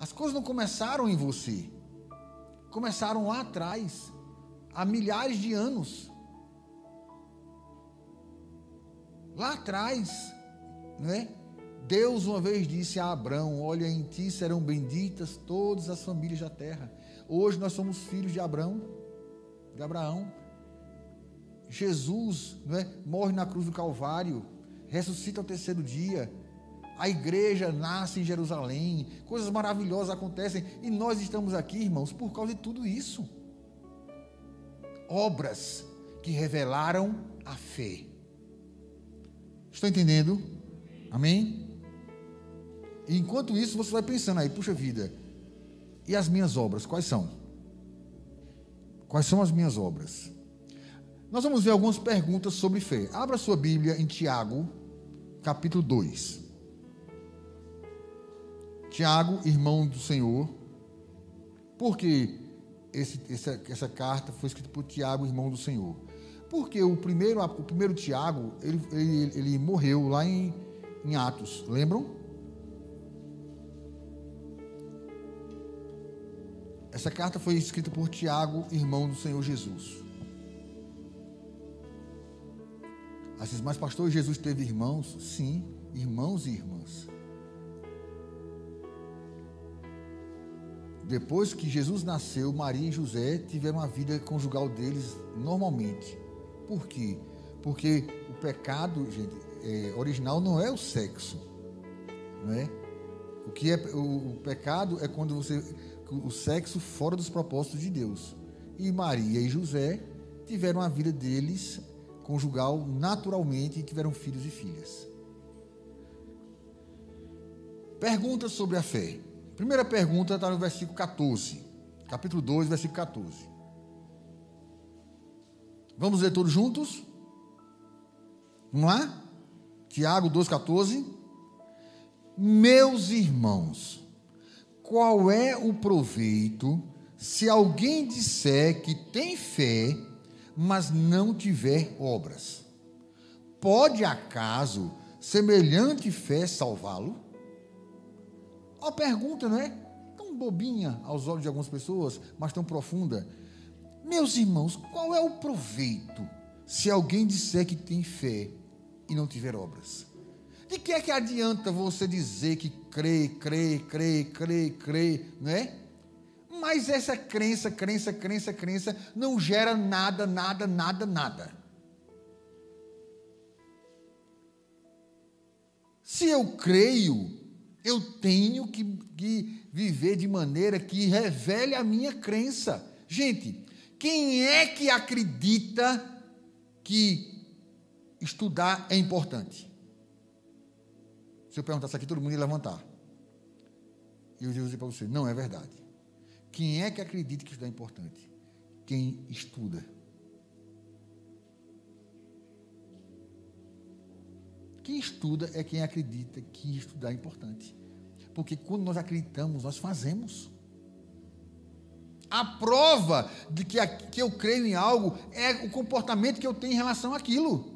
As coisas não começaram em você. Começaram lá atrás, há milhares de anos. Lá atrás, não é? Deus uma vez disse a Abrão: olha, em ti serão benditas todas as famílias da terra. Hoje nós somos filhos de Abraão. Jesus, não é? Morre na cruz do Calvário, ressuscita ao terceiro dia. A igreja nasce em Jerusalém, coisas maravilhosas acontecem, e nós estamos aqui, irmãos, por causa de tudo isso. Obras que revelaram a fé. Estão entendendo? Amém? E enquanto isso, você vai pensando aí, puxa vida, e as minhas obras, quais são? Quais são as minhas obras? Nós vamos ver algumas perguntas sobre fé. Abra sua Bíblia em Tiago, capítulo 2. Tiago, irmão do Senhor. Por que essa carta foi escrita por Tiago, irmão do Senhor? Porque o primeiro Tiago, ele morreu lá em Atos, lembram? Essa carta foi escrita por Tiago, irmão do Senhor Jesus. Assim, mas pastor, Jesus teve irmãos? Sim, irmãos e irmãs. Depois que Jesus nasceu, Maria e José tiveram a vida conjugal deles normalmente. Por quê? Porque o pecado, gente, original não é o sexo, não é? O pecado é quando o sexo fora dos propósitos de Deus. E Maria e José tiveram a vida deles conjugal naturalmente e tiveram filhos e filhas. Perguntas sobre a fé. Primeira pergunta está no versículo 14, capítulo 2, versículo 14. Vamos ler todos juntos? Vamos lá? Tiago 2,14. Meus irmãos, qual é o proveito se alguém disser que tem fé, mas não tiver obras? Pode acaso semelhante fé salvá-lo? Uma pergunta, não é? Tão bobinha aos olhos de algumas pessoas, mas tão profunda. Meus irmãos, qual é o proveito se alguém disser que tem fé e não tiver obras? De que é que adianta você dizer que crê, não é? Mas essa crença não gera nada. Se eu creio, eu tenho que viver de maneira que revele a minha crença. Gente, quem é que acredita que estudar é importante? Se eu perguntasse aqui, todo mundo ia levantar. E eu ia dizer para você, não é verdade. Quem é que acredita que estudar é importante? Quem estuda. Quem estuda é quem acredita que estudar é importante. Porque quando nós acreditamos, nós fazemos. A prova de que eu creio em algo é o comportamento que eu tenho em relação àquilo.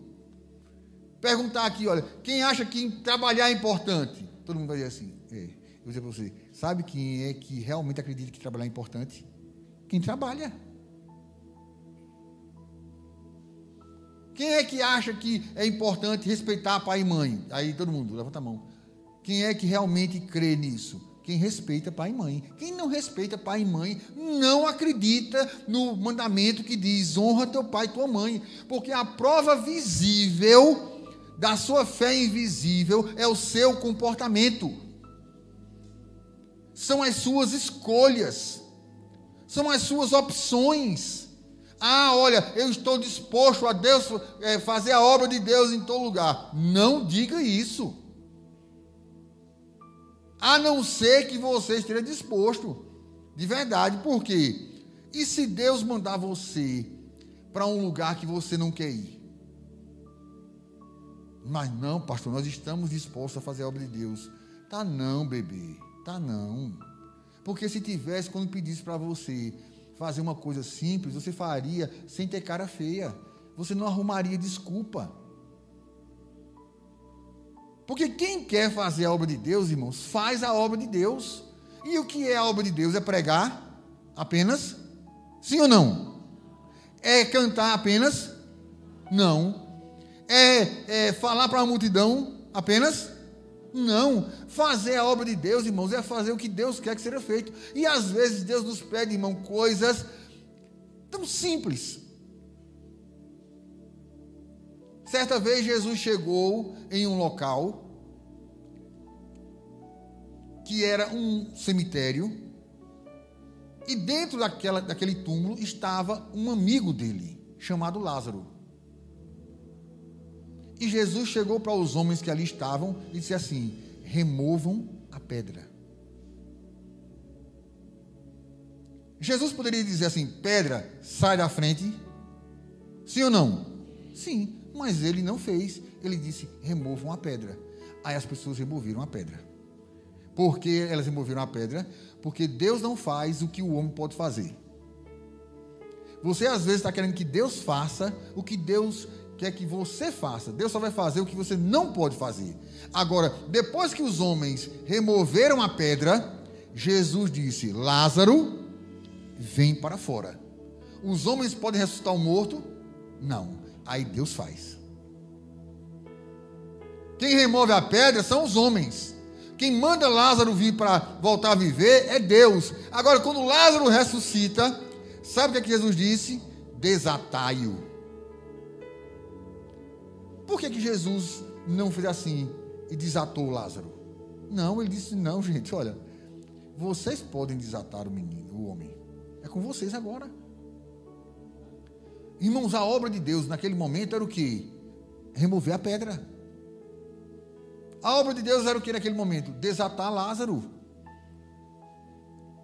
Perguntar aqui, olha, quem acha que trabalhar é importante? Todo mundo vai dizer assim, eu vou dizer para você, sabe quem é que realmente acredita que trabalhar é importante? Quem trabalha. Quem é que acha que é importante respeitar pai e mãe? Aí todo mundo, levanta a mão. Quem é que realmente crê nisso? Quem respeita pai e mãe. Quem não respeita pai e mãe, não acredita no mandamento que diz, honra teu pai e tua mãe. Porque a prova visível da sua fé invisível é o seu comportamento. São as suas escolhas. São as suas opções. Ah, olha, eu estou disposto a Deus fazer a obra de Deus em todo lugar. Não diga isso. A não ser que você esteja disposto. De verdade, por quê? E se Deus mandar você para um lugar que você não quer ir? Mas não, pastor, nós estamos dispostos a fazer a obra de Deus. Tá não, bebê. Tá não. Porque se tivesse, quando pedisse para você fazer uma coisa simples, você faria sem ter cara feia. Você não arrumaria desculpa. Porque quem quer fazer a obra de Deus, irmãos, faz a obra de Deus. E o que é a obra de Deus? É pregar apenas? Sim ou não? É cantar apenas? Não. É falar para a multidão apenas? Não. Fazer a obra de Deus, irmãos, é fazer o que Deus quer que seja feito. E às vezes Deus nos pede, irmão, coisas tão simples. Certa vez Jesus chegou em um local que era um cemitério, e dentro daquele túmulo estava um amigo dele, chamado Lázaro. E Jesus chegou para os homens que ali estavam e disse assim: removam a pedra. Jesus poderia dizer assim: pedra, sai da frente. Sim ou não? Sim, mas ele não fez. Ele disse: removam a pedra. Aí as pessoas removeram a pedra. Por que elas removeram a pedra? Porque Deus não faz o que o homem pode fazer. Você às vezes está querendo que Deus faça o que Deus quer que você faça. Deus só vai fazer o que você não pode fazer. Agora, depois que os homens removeram a pedra, Jesus disse: Lázaro, vem para fora. Os homens podem ressuscitar o morto? Não. Aí Deus faz. Quem remove a pedra são os homens. Quem manda Lázaro vir para voltar a viver é Deus. Agora, quando Lázaro ressuscita, sabe o que Jesus disse? Desatai-o. Por que Jesus não fez assim e desatou Lázaro? Não, ele disse: não, gente, olha, vocês podem desatar o menino, o homem. É com vocês agora. Irmãos, a obra de Deus naquele momento era o quê? Remover a pedra. A obra de Deus era o que naquele momento? Desatar Lázaro.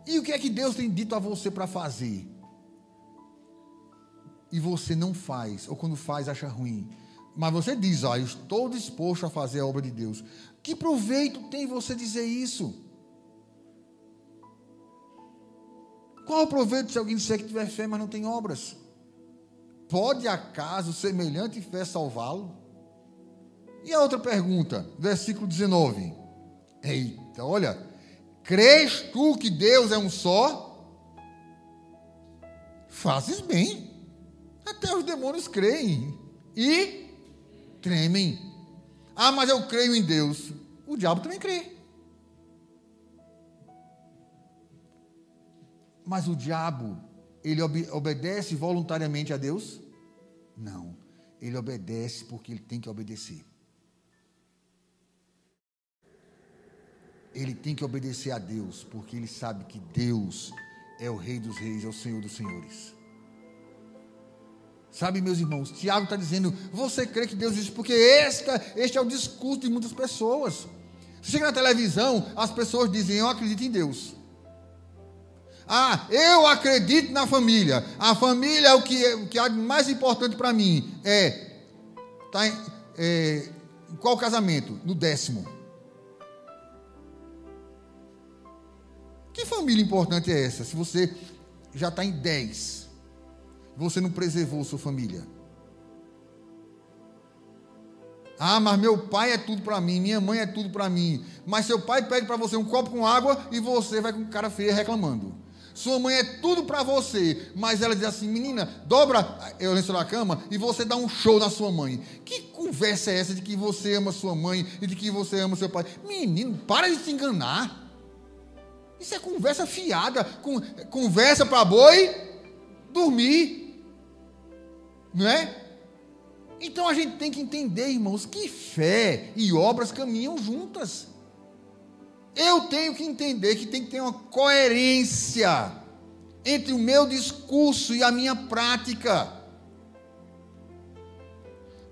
E o que é que Deus tem dito a você para fazer? E você não faz, ou quando faz acha ruim. Mas você diz: eu estou disposto a fazer a obra de Deus. Que proveito tem você dizer isso? Qual o proveito se alguém disser que tiver fé, mas não tem obras? Pode acaso semelhante fé salvá-lo? E a outra pergunta, versículo 19. Eita, olha. Crês tu que Deus é um só? Fazes bem. Até os demônios creem e tremem. Ah, mas eu creio em Deus. O diabo também crê. Mas o diabo, ele obedece voluntariamente a Deus? Não. Ele obedece porque ele tem que obedecer. Ele tem que obedecer a Deus, porque ele sabe que Deus é o Rei dos Reis, é o Senhor dos Senhores. Sabe, meus irmãos, Tiago está dizendo: você crê que Deus existe? Porque este é o discurso de muitas pessoas. Você chega na televisão, as pessoas dizem: eu acredito em Deus. Ah, eu acredito na família. A família é o que é mais importante para mim. Qual casamento? No 10º. Que família importante é essa? Se você já está em 10, você não preservou sua família. Ah, mas meu pai é tudo para mim, minha mãe é tudo para mim. Mas seu pai pede para você um copo com água e você vai com cara feia reclamando. Sua mãe é tudo para você, mas ela diz assim: menina, dobra o lençol da cama e você dá um show na sua mãe. Que conversa é essa de que você ama sua mãe e de que você ama seu pai? Menino, para de se enganar. Isso é conversa fiada, conversa para boi dormir, não é? Então a gente tem que entender, irmãos, que fé e obras caminham juntas. Eu tenho que entender que tem que ter uma coerência entre o meu discurso e a minha prática.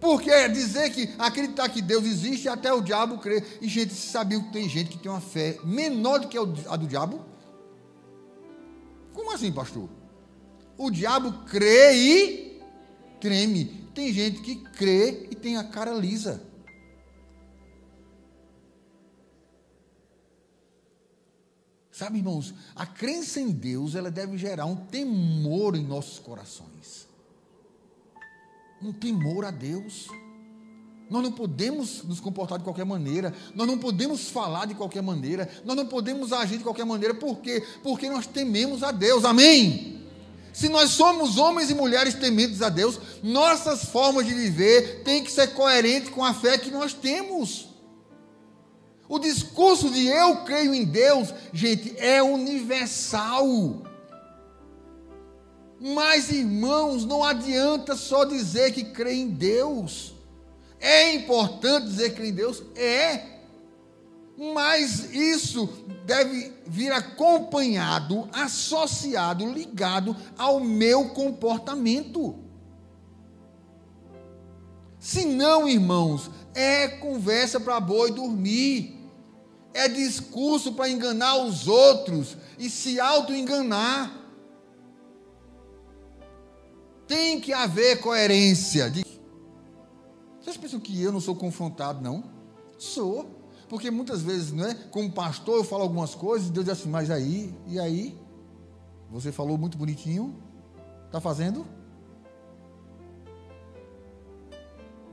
Porque dizer que acreditar que Deus existe, até o diabo crê. E, gente, sabia que tem gente que tem uma fé menor do que a do diabo? Como assim, pastor? O diabo crê e treme. Tem gente que crê e tem a cara lisa. Sabe, irmãos, a crença em Deus, ela deve gerar um temor em nossos corações. Um temor a Deus. Nós não podemos nos comportar de qualquer maneira, nós não podemos falar de qualquer maneira, nós não podemos agir de qualquer maneira. Por quê? Porque nós tememos a Deus, amém? Se nós somos homens e mulheres tementes a Deus, nossas formas de viver têm que ser coerentes com a fé que nós temos. O discurso de eu creio em Deus, gente, é universal. Mas, irmãos, não adianta só dizer que crê em Deus. É importante dizer que crê em Deus? É. Mas isso deve vir acompanhado, associado, ligado ao meu comportamento. Se não, irmãos, é conversa para boi dormir. É discurso para enganar os outros e se auto-enganar. Tem que haver coerência. Vocês pensam que eu não sou confrontado, não? Sou. Porque muitas vezes, não é? Como pastor, eu falo algumas coisas e Deus diz assim, mas aí, e aí? Você falou muito bonitinho, está fazendo?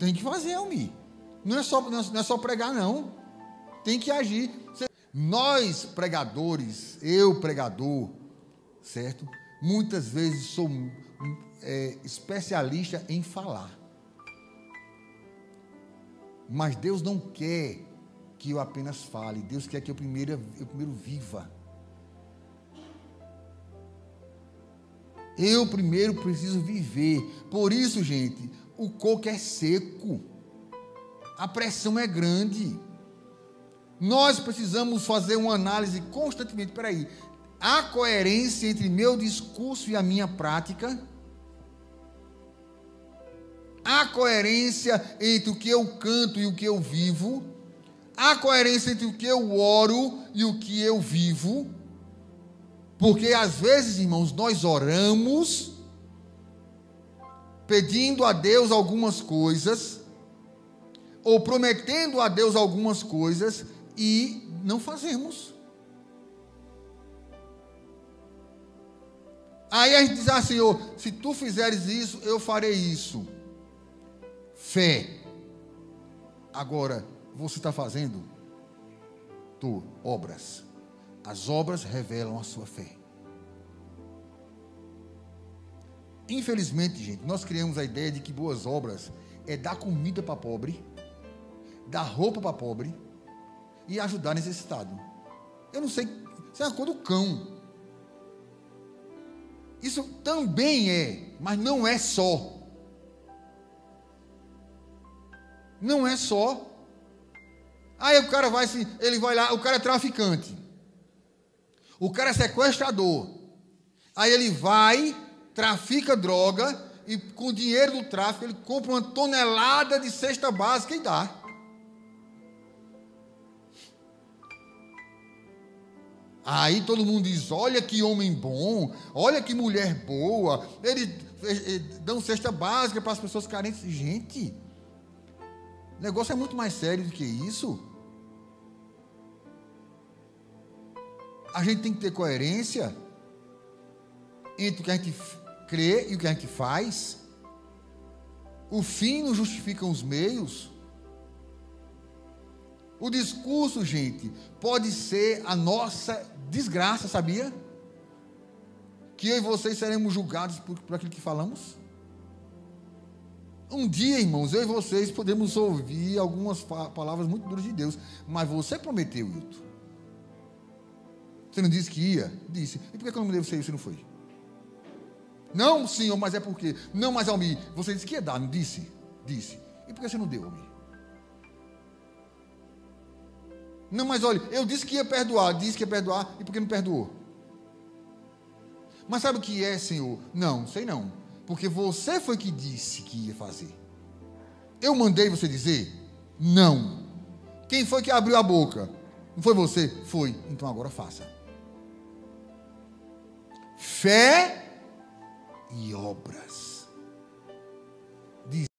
Tem que fazer, Almi. Não é só pregar, não. Tem que agir. Nós, pregadores, eu, pregador, certo? Muitas vezes sou especialista em falar. Mas Deus não quer que eu apenas fale. Deus quer que eu primeiro viva. Eu primeiro preciso viver. Por isso, gente, o coco é seco. A pressão é grande. Nós precisamos fazer uma análise constantemente. Espera aí. Há coerência entre meu discurso e a minha prática? Há coerência entre o que eu canto e o que eu vivo? Há coerência entre o que eu oro e o que eu vivo? Porque às vezes, irmãos, nós oramos pedindo a Deus algumas coisas, ou prometendo a Deus algumas coisas, e não fazemos. Aí a gente diz assim, Senhor, se tu fizeres isso, eu farei isso. Fé. Agora, você está fazendo? Tu, obras. As obras revelam a sua fé. Infelizmente, gente, nós criamos a ideia de que boas obras é dar comida para pobre, dar roupa para pobre e ajudar necessitado. Eu não sei, isso é uma coisa do cão. Isso também é, mas não é só. Não é só. Aí o cara ele vai lá, o cara é traficante. O cara é sequestrador. Aí ele vai, trafica droga e com o dinheiro do tráfico ele compra uma tonelada de cesta básica e dá. Aí todo mundo diz, olha que homem bom, olha que mulher boa, eles dão cesta básica para as pessoas carentes. Gente, o negócio é muito mais sério do que isso. A gente tem que ter coerência entre o que a gente crê e o que a gente faz. O fim não justifica os meios. O discurso, gente, pode ser a nossa desgraça, sabia? Que eu e vocês seremos julgados por aquilo que falamos. Um dia, irmãos, eu e vocês podemos ouvir algumas palavras muito duras de Deus, mas você prometeu, Hilton. Você não disse que ia? Disse. E por que eu não mandei você ir, você não foi? Não, senhor, mas é porque. Não, mas Almir, você disse que ia dar, não disse? Disse. E por que você não deu, Almir? Não, mas olha, eu disse que ia perdoar, disse que ia perdoar, e por que não perdoou? Mas sabe o que é, Senhor? Não, sei não. Porque você foi que disse que ia fazer. Eu mandei você dizer? Não. Quem foi que abriu a boca? Não foi você? Foi. Então agora faça. Fé e obras.